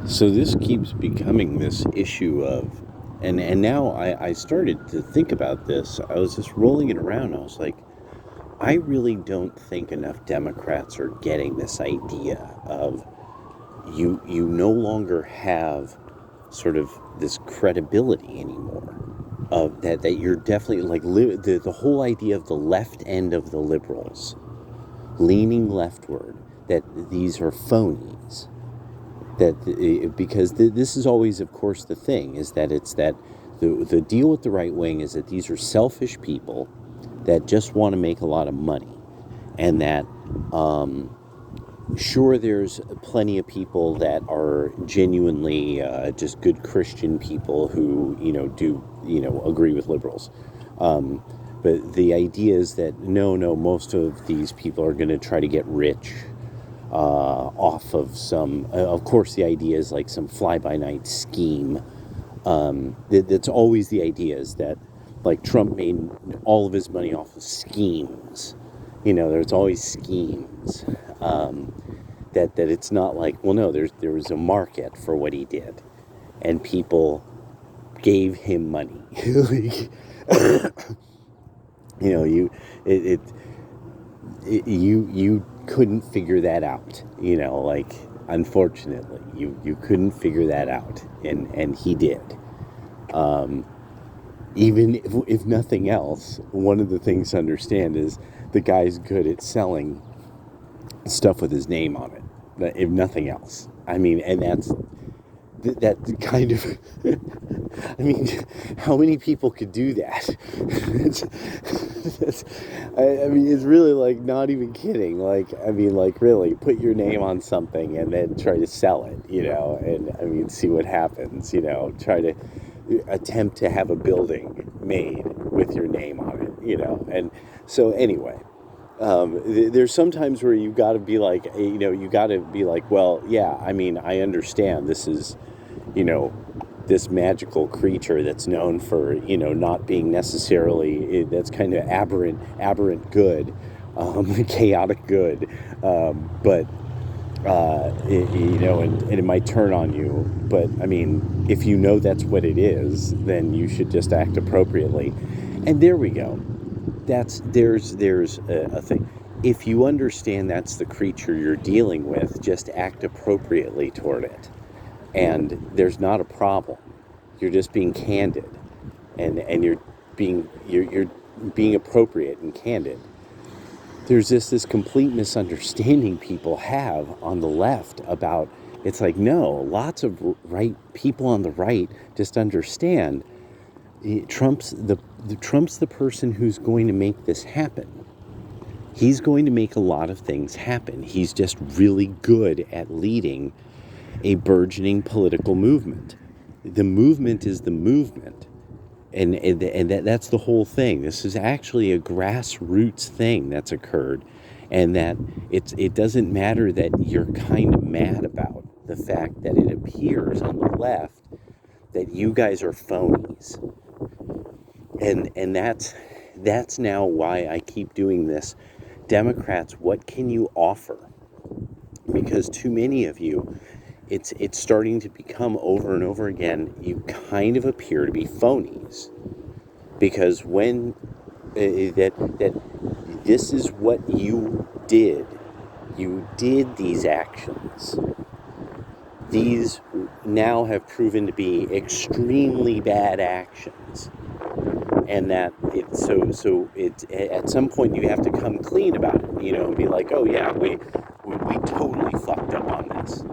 So this keeps becoming this issue of, and now I started to think about this. I was just rolling it around. I was like, I really don't think enough Democrats are getting this idea of you no longer have sort of this credibility anymore. Of that you're definitely like the whole idea of the left end of the liberals leaning leftward, that these are phonies, because this is always, of course, the thing is that it's that the deal with the right wing is that these are selfish people that just want to make a lot of money, and that sure, there's plenty of people that are genuinely just good Christian people who do agree with liberals. But the idea is that no, most of these people are going to try to get rich off of some. Of course, the idea is like some fly-by-night scheme. That's always the idea, is that like Trump made all of his money off of schemes. There's always schemes. That it's not like, well, no, there was a market for what he did, and people gave him money. Like, you it, it you couldn't figure that out. Like, unfortunately, you couldn't figure that out, and he did. Even if nothing else, one of the things to understand is the guy's good at selling stuff with his name on it, but if nothing else. I mean, and that kind of, I mean, how many people could do that? I mean, it's really like not even kidding. Like, I mean, like, really put your name on something and then try to sell it, and I mean, see what happens, try to attempt to have a building made with your name on it, and so anyway. There's sometimes where you got to be like, well, yeah, I mean, I understand this is, this magical creature that's known for, not being necessarily, that's kind of aberrant good, chaotic good, but, and it might turn on you. But, I mean, if you know that's what it is, then you should just act appropriately. And there we go. There's a thing. If you understand that's the creature you're dealing with, just act appropriately toward it, and there's not a problem. You're just being candid, and you're being appropriate and candid. There's this complete misunderstanding people have on the left about, it's like, no, lots of right people on the right just understand Trump's the person who's going to make this happen. He's going to make a lot of things happen. He's just really good at leading a burgeoning political movement. The movement is the movement. And that's the whole thing. This is actually a grassroots thing that's occurred. And that it doesn't matter that you're kind of mad about the fact that it appears on the left that you guys are phonies. And that's now why I keep doing this. Democrats, what can you offer? Because too many of you, it's starting to become over and over again, you kind of appear to be phonies. Because when that this is what you did these actions. These now have proven to be extremely bad actions. And that at some point you have to come clean about it, and be like, oh yeah, we totally fucked up on this.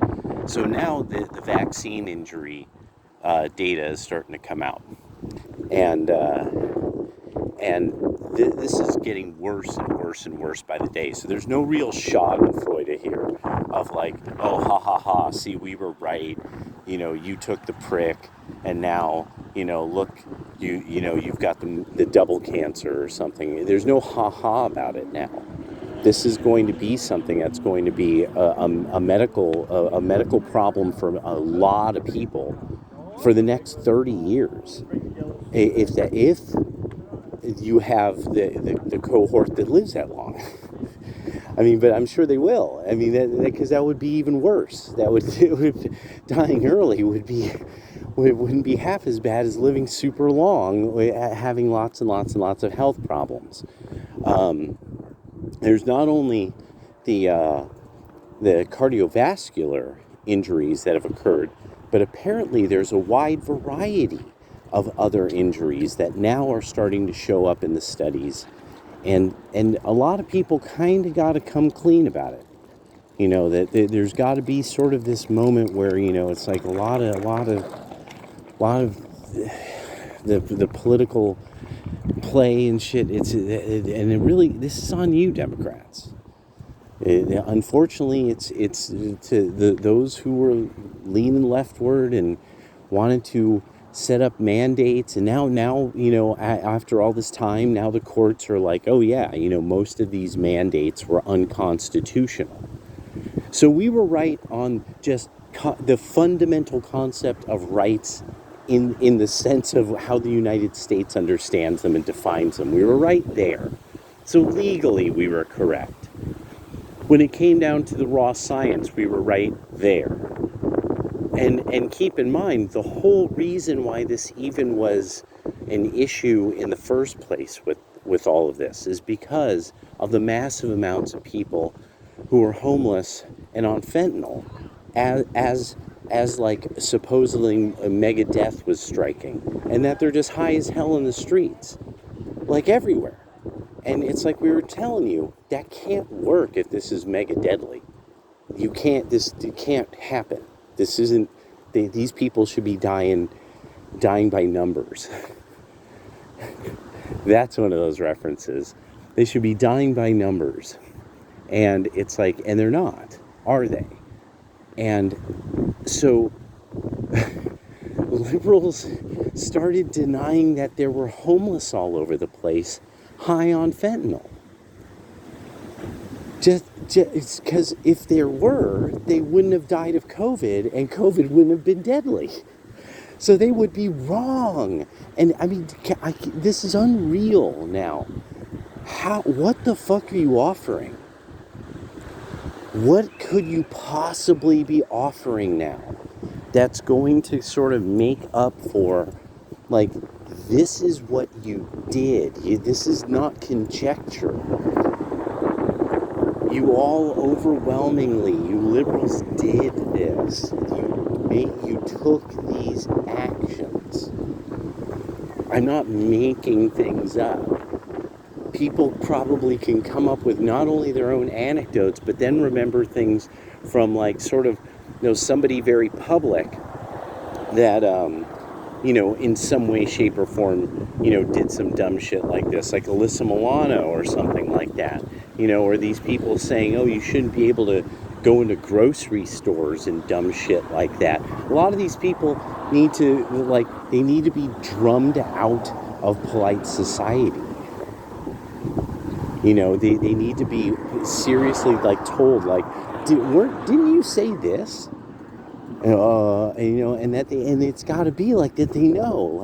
So now the vaccine injury data is starting to come out, and this is getting worse and worse and worse by the day. So there's no real Schadenfreude here of like, oh, ha ha ha, see, we were right, you took the prick, and now, look, you've got the double cancer or something. There's no ha-ha about it now. This is going to be something that's going to be a medical problem for a lot of people for the next 30 years. If you have the cohort that lives that long. I mean, but I'm sure they will. I mean, because that would be even worse. That would, it would dying early wouldn't be half as bad as living super long, having lots and lots and lots of health problems. Um, there's not only the the cardiovascular injuries that have occurred, but apparently there's a wide variety of other injuries that now are starting to show up in the studies, and a lot of people kind of got to come clean about it. There's got to be sort of this moment where it's like a lot of the political play and shit. And it really, this is on you, Democrats. Unfortunately, it's to those who were leaning leftward and wanted to set up mandates, and now after all this time, now the courts are like, oh yeah, most of these mandates were unconstitutional. So we were right on just the fundamental concept of rights in the sense of how the United States understands them and defines them. We were right there. So legally, we were correct. When it came down to the raw science, we were right there. And keep in mind, the whole reason why this even was an issue in the first place with all of this is because of the massive amounts of people who are homeless and on fentanyl, as like supposedly a mega death was striking, and that they're just high as hell in the streets, like everywhere. And it's like we were telling you, that can't work if this is mega deadly. It can't happen. This isn't, these people should be dying by numbers. That's one of those references. They should be dying by numbers. And it's like, and they're not, are they? And so liberals started denying that there were homeless all over the place, high on fentanyl. Just because if there were, they wouldn't have died of COVID, and COVID wouldn't have been deadly. So they would be wrong. And I mean, this is unreal now. What the fuck are you offering? What could you possibly be offering now that's going to sort of make up for, like, this is what you did. This is not conjecture. You all overwhelmingly, you liberals did this. You took these actions. I'm not making things up. People probably can come up with not only their own anecdotes, but then remember things from, like, sort of, somebody very public that, in some way, shape, or form, did some dumb shit like this, like Alyssa Milano or something like that, or these people saying, oh, you shouldn't be able to go into grocery stores and dumb shit like that. A lot of these people need to, they need to be drummed out of polite society. They need to be seriously, told, didn't you say this? And it's got to be like that. They know,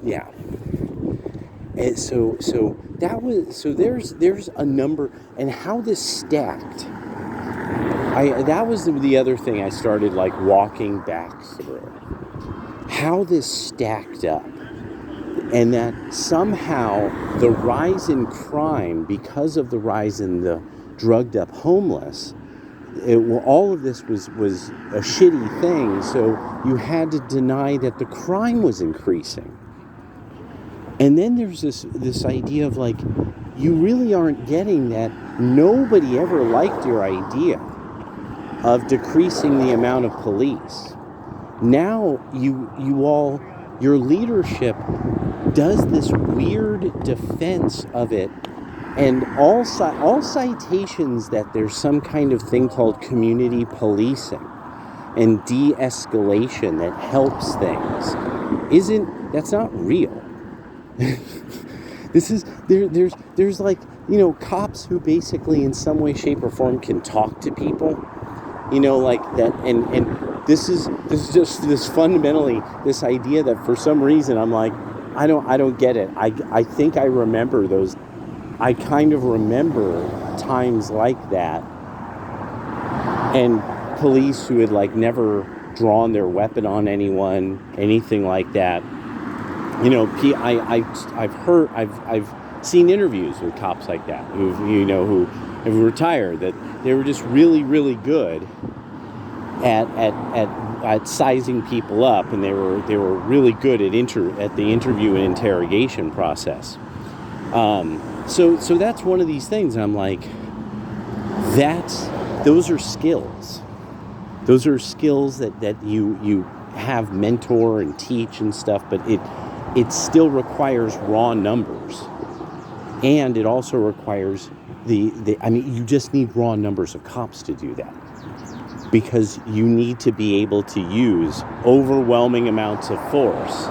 yeah. And there's a number, and how this stacked. That was the other thing I started walking back through. How this stacked up. And that somehow the rise in crime, because of the rise in the drugged up homeless, all of this was a shitty thing. So you had to deny that the crime was increasing. And then there's this idea of you really aren't getting that. Nobody ever liked your idea of decreasing the amount of police. Now your leadership does this weird defense of it, and all citations that there's some kind of thing called community policing and de-escalation that helps things that's not real. There's cops who basically in some way, shape, or form can talk to people, that, and this is just this fundamentally this idea that for some reason I'm I don't get it. I think I remember those I kind of remember times like that, and police who had like never drawn their weapon on anyone, anything like that. You know, I've seen interviews with cops like that who have retired, that they were just really, really good at sizing people up, and they were really good at the interview and interrogation process. So that's one of these things. I'm like, those are skills. Those are skills that you have mentor and teach and stuff, but it still requires raw numbers, and it also requires you just need raw numbers of cops to do that, because you need to be able to use overwhelming amounts of force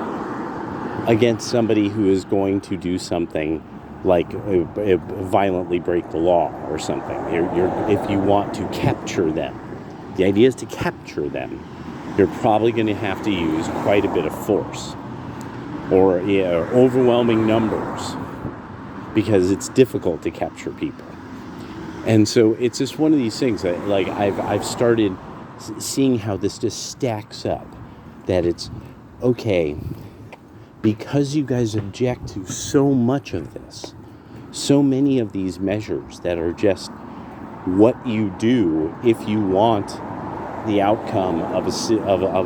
against somebody who is going to do something like violently break the law or something. If you want to capture them, the idea is to capture them, you're probably going to have to use quite a bit of force or overwhelming numbers, because it's difficult to capture people. And so it's just one of these things that, like, I've started seeing how this just stacks up, that it's okay, because you guys object to so much of this, so many of these measures that are just what you do if you want the outcome of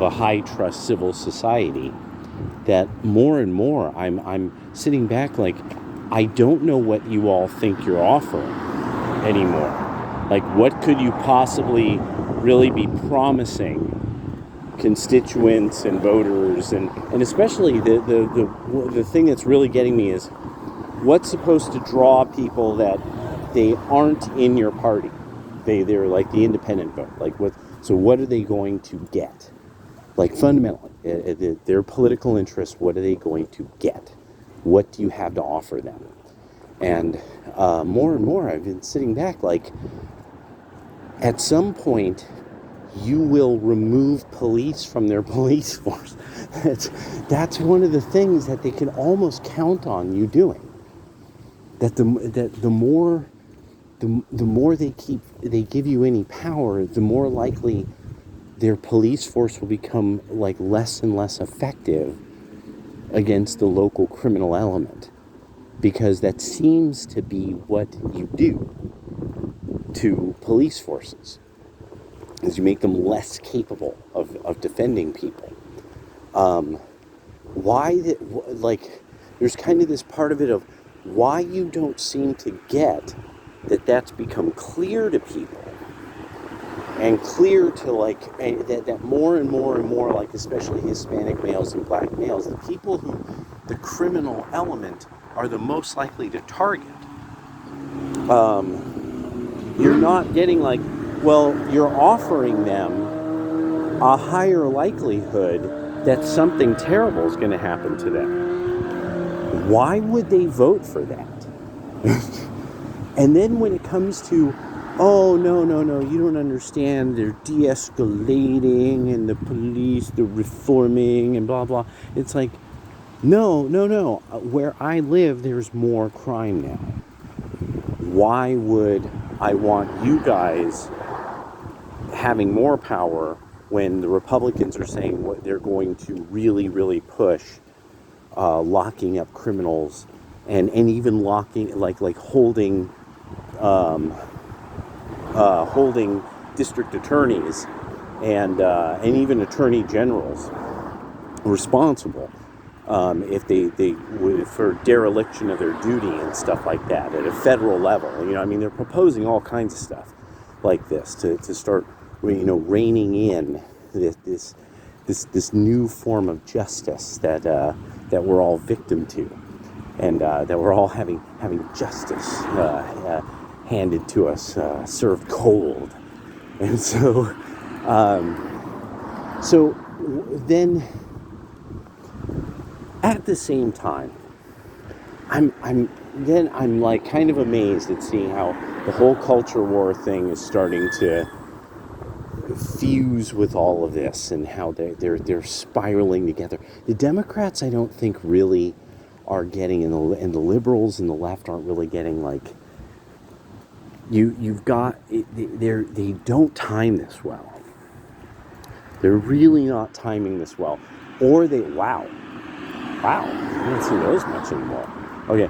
a high trust civil society, that more and more I'm sitting back like, I don't know what you all think you're offering anymore. Like, what could you possibly really be promising constituents and voters, and especially the thing that's really getting me is, what's supposed to draw people that they aren't in your party? They're like the independent vote. Like, what are they going to get? Like, fundamentally, their political interests, what are they going to get? What do you have to offer them? And more and more, I've been sitting back like, at some point, you will remove police from their police force. That's one of the things that they can almost count on you doing. That the more they give you any power, the more likely their police force will become like less and less effective against the local criminal element, because that seems to be what you do to police forces, is you make them less capable of defending people. There's kind of this part of it of why you don't seem to get that that's become clear to people, and clear to that more and more and more, like especially Hispanic males and black males, the people who the criminal element are the most likely to target. You're not getting you're offering them a higher likelihood that something terrible is going to happen to them. Why would they vote for that? And then when it comes to, oh, no, you don't understand, they're de-escalating and the police, they're reforming and blah, blah. It's like, no. Where I live, there's more crime now. Why would I want you guys having more power when the Republicans are saying what they're going to really, really push locking up criminals and even locking, holding district attorneys and even attorney generals responsible if they would, for dereliction of their duty and stuff like that at a federal level. They're proposing all kinds of stuff like this to start, reining in this new form of justice that we're all victim to, and that we're all having justice handed to us, served cold. And so then at the same time, I'm like kind of amazed at seeing how the whole culture war thing is starting to fuse with all of this, and how they're spiraling together. The Democrats, I don't think, really are getting, and the liberals and the left aren't really getting, like, you've got, they don't time this well. They're really not timing this well. Or wow, I don't see those much anymore. Okay,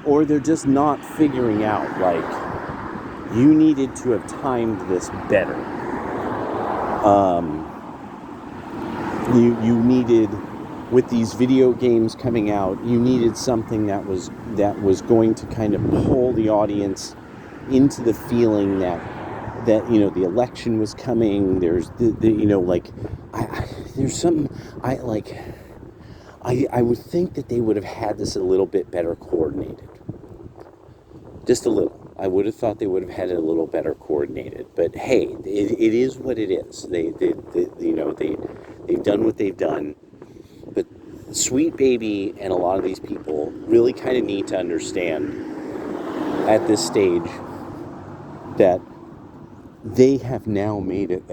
or they're just not figuring out, like, you needed to have timed this better. You needed, with these video games coming out, you needed something that was going to kind of pull the audience into the feeling that the election was coming. There's there's something I would think that they would have had this a little bit better coordinated. Just a little. I would have thought they would have had it a little better coordinated. But hey, it is what it is. They've done what they've done. But Sweet Baby and a lot of these people really kind of need to understand at this stage that they have now made it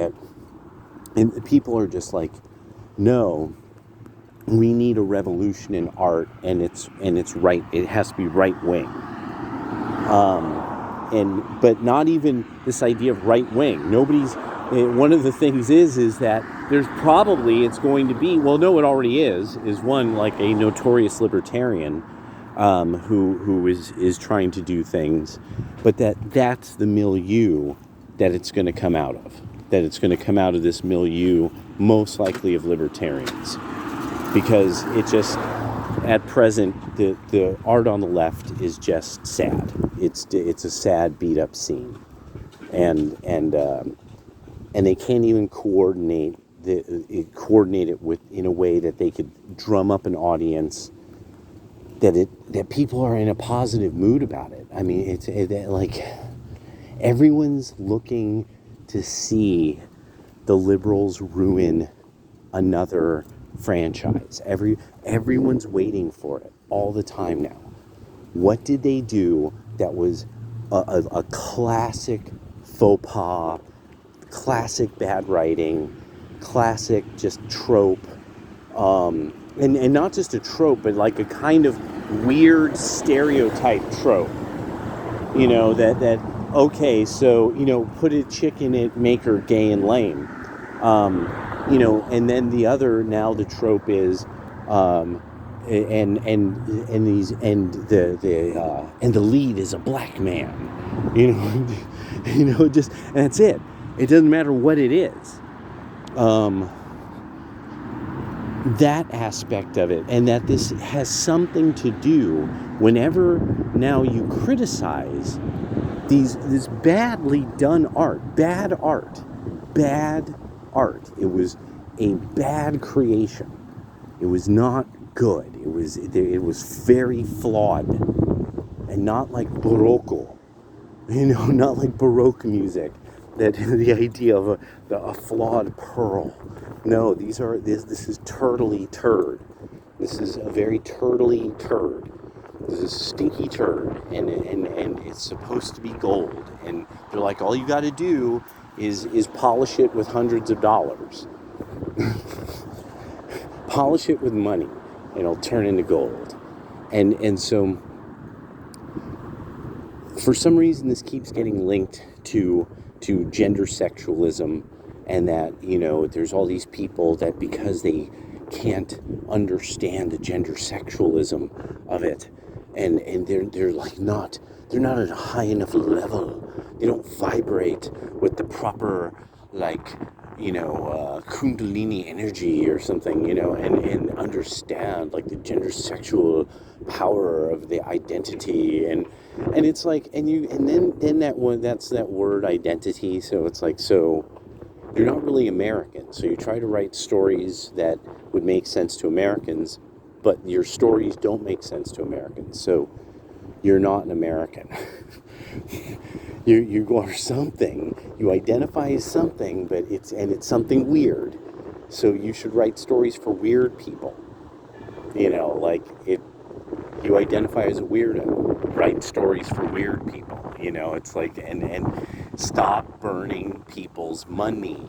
and people are just like, no, we need a revolution in art, and it's right. It has to be right wing. But not even this idea of right wing. Nobody's. One of the things is that there's probably, it's going to be, well, no, it already is one, like, a notorious libertarian who is trying to do things, but that's the milieu that it's going to come out of. That it's going to come out of this milieu, most likely of libertarians, because it just, at present, the art on the left is just sad. It's a sad, beat up scene, and they can't even coordinate it with, in a way that they could drum up an audience that people are in a positive mood about it. I mean, it's like everyone's looking to see the liberals ruin another franchise. Everyone's waiting for it all the time now. What did they do that was a classic faux pas, classic bad writing, classic just trope, and not just a trope, but like a kind of weird stereotype trope, that okay, so, put a chick in it, make her gay and lame, and then the trope is, and the lead is a black man, just, and that's it. It doesn't matter what it is. That aspect of it, and that this has something to do whenever now you criticize this badly done art, bad art. It was a bad creation. It was not good. It was very flawed, and not like Barocco, not like Baroque music. That the idea of a flawed pearl. No, this is turtly turd. This is a very turtly turd. This is a stinky turd, and it's supposed to be gold. And they're like, all you got to do is polish it with hundreds of dollars. Polish it with money, and it'll turn into gold. And so, for some reason, this keeps getting linked to gender sexualism, and that, there's all these people that, because they can't understand the gender sexualism of it, and they're like they're not at a high enough level. They don't vibrate with the proper, like, Kundalini energy or something, and understand, like, the gender sexual power of the identity, and it's like, and then that one, that's that word identity. So it's like, so you're not really American. So you try to write stories that would make sense to Americans, but your stories don't make sense to Americans. So you're not an American. You are something. You identify as something, but it's something weird. So you should write stories for weird people. You identify as a weirdo. Write stories for weird people. It's like, and stop burning people's money.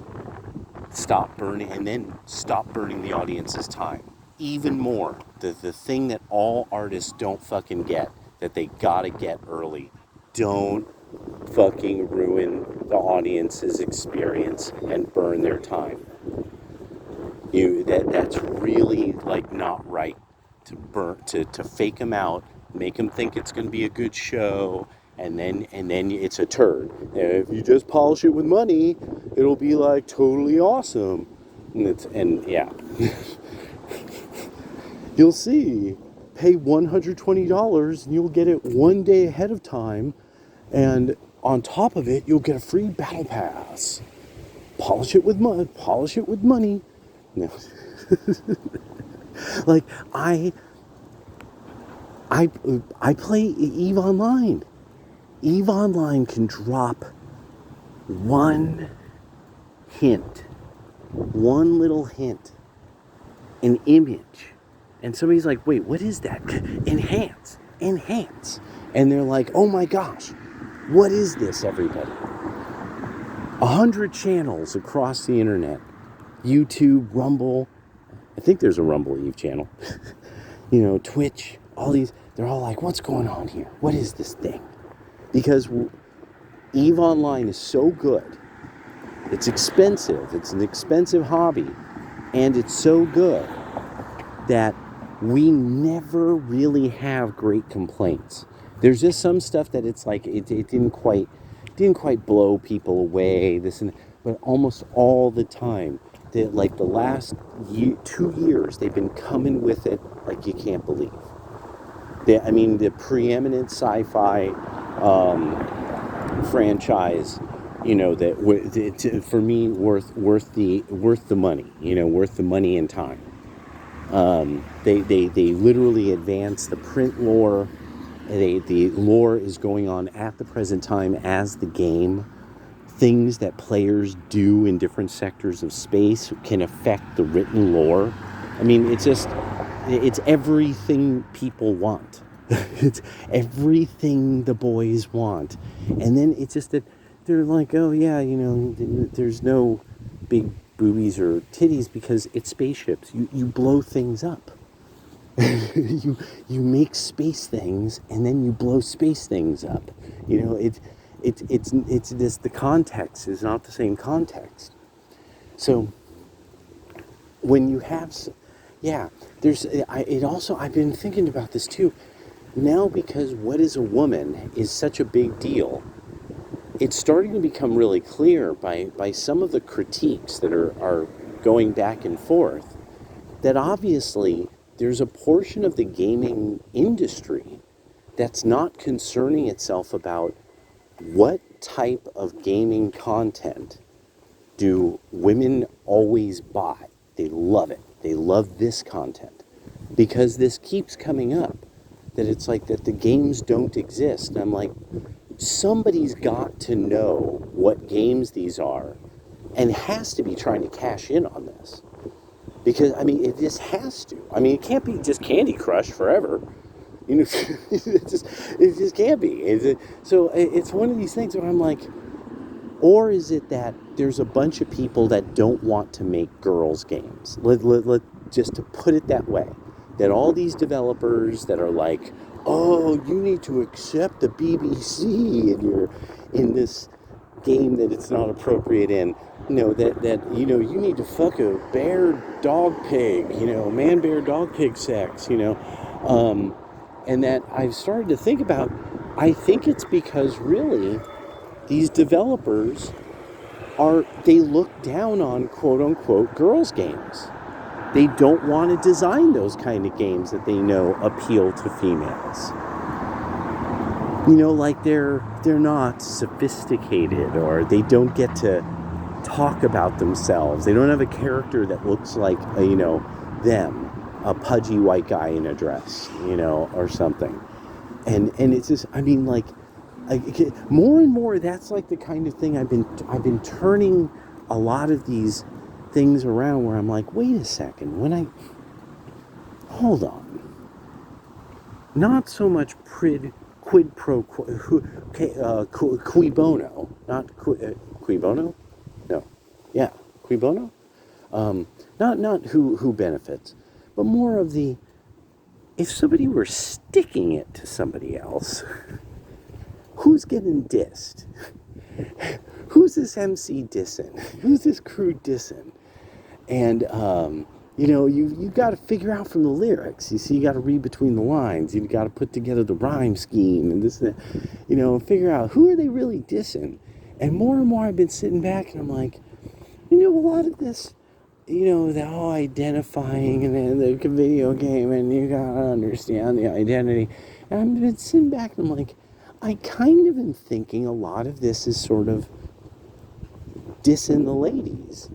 Stop burning the audience's time. even more, the thing that all artists don't fucking get, that they gotta get early, don't fucking ruin the audience's experience and burn their time. That's really like not right, to fake them out, make them think it's going to be a good show, and then it's a turd. And if you just polish it with money, it'll be like totally awesome. And yeah, you'll see. Pay $120 and you'll get it one day ahead of time, and on top of it, you'll get a free battle pass. Polish it with money. Polish it with money. No. Like I play EVE Online. EVE Online can drop one hint, one little hint, an image, and somebody's like, "Wait, what is that?" Enhance, and they're like, "Oh my gosh, what is this, everybody?" 100 channels across the internet, YouTube, Rumble. I think there's a Rumble Eve channel. Twitch, all these, they're all like, what's going on here? What is this thing? Because EVE Online is so good. It's expensive. It's an expensive hobby. And it's so good that we never really have great complaints. There's just some stuff that it's like, it didn't quite blow people away, but almost all the time, like the last 2 years, they've been coming with it like you can't believe. The preeminent sci-fi franchise, that for me worth the money, worth the money and time. They literally advance the print lore. The lore is going on at the present time as the game. Things that players do in different sectors of space can affect the written lore. It's everything people want. It's everything the boys want. And then it's just that they're like, oh yeah, there's no big boobies or titties because it's spaceships. You blow things up. you make space things and then you blow space things up. It's just the context is not the same context. So when you have, I've been thinking about this too. Now, because what is a woman is such a big deal, it's starting to become really clear by some of the critiques that are going back and forth that obviously there's a portion of the gaming industry that's not concerning itself about what type of gaming content do women always buy. They love it. They love this content. Because this keeps coming up, that it's like that the games don't exist. And I'm like, somebody's got to know what games these are and has to be trying to cash in on this. Because, it just has to. It can't be just Candy Crush forever. It just can't be. So it's one of these things where I'm like, or is it that there's a bunch of people that don't want to make girls' games? Let just to put it that way. That all these developers that are like, oh, you need to accept the BBC and you're in this game that it's not appropriate in. You need to fuck a bear dog pig, man bear dog pig sex, and that I've started to think about. I think it's because really these developers they look down on quote unquote girls games. They don't want to design those kind of games that they know appeal to females. Like they're not sophisticated, or they don't get to talk about themselves. They don't have a character that looks like, them, a pudgy white guy in a dress, or something. And it's just, more and more, that's like the kind of thing I've been turning a lot of these things around where I'm like, wait a second, hold on. Not so much quid pro quo, cui bono, not cui bono? No. Yeah, cui bono? Not who benefits, but more of the, if somebody were sticking it to somebody else, who's getting dissed? Who's this MC dissing? Who's this crew dissing? And, you got to figure out from the lyrics. You see, you got to read between the lines. You got to put together the rhyme scheme and this and that, figure out who are they really dissing. And more I've been sitting back and I'm like, a lot of this, the whole identifying and then the video game and you got to understand the identity. And I've been sitting back and I'm like, I kind of am thinking a lot of this is sort of dissing the ladies.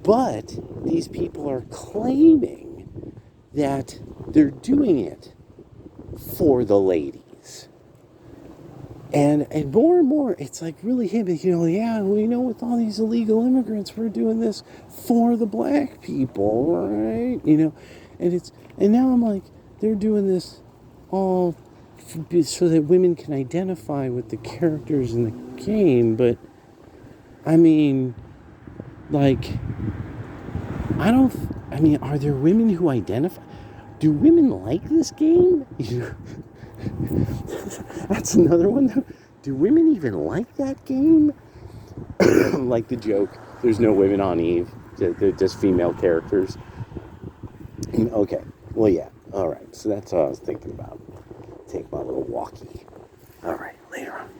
But these people are claiming that they're doing it for the ladies. And more, it's like really him, with all these illegal immigrants, we're doing this for the black people, right? And now I'm like, they're doing this all so that women can identify with the characters in the game, but I mean, like, are there women who identify? Do women like this game? That's another one, though. Do women even like that game? Like the joke, there's no women on Eve. They're just female characters. Okay, well, yeah. All right, so that's what I was thinking about. Take my little walkie. All right, later on.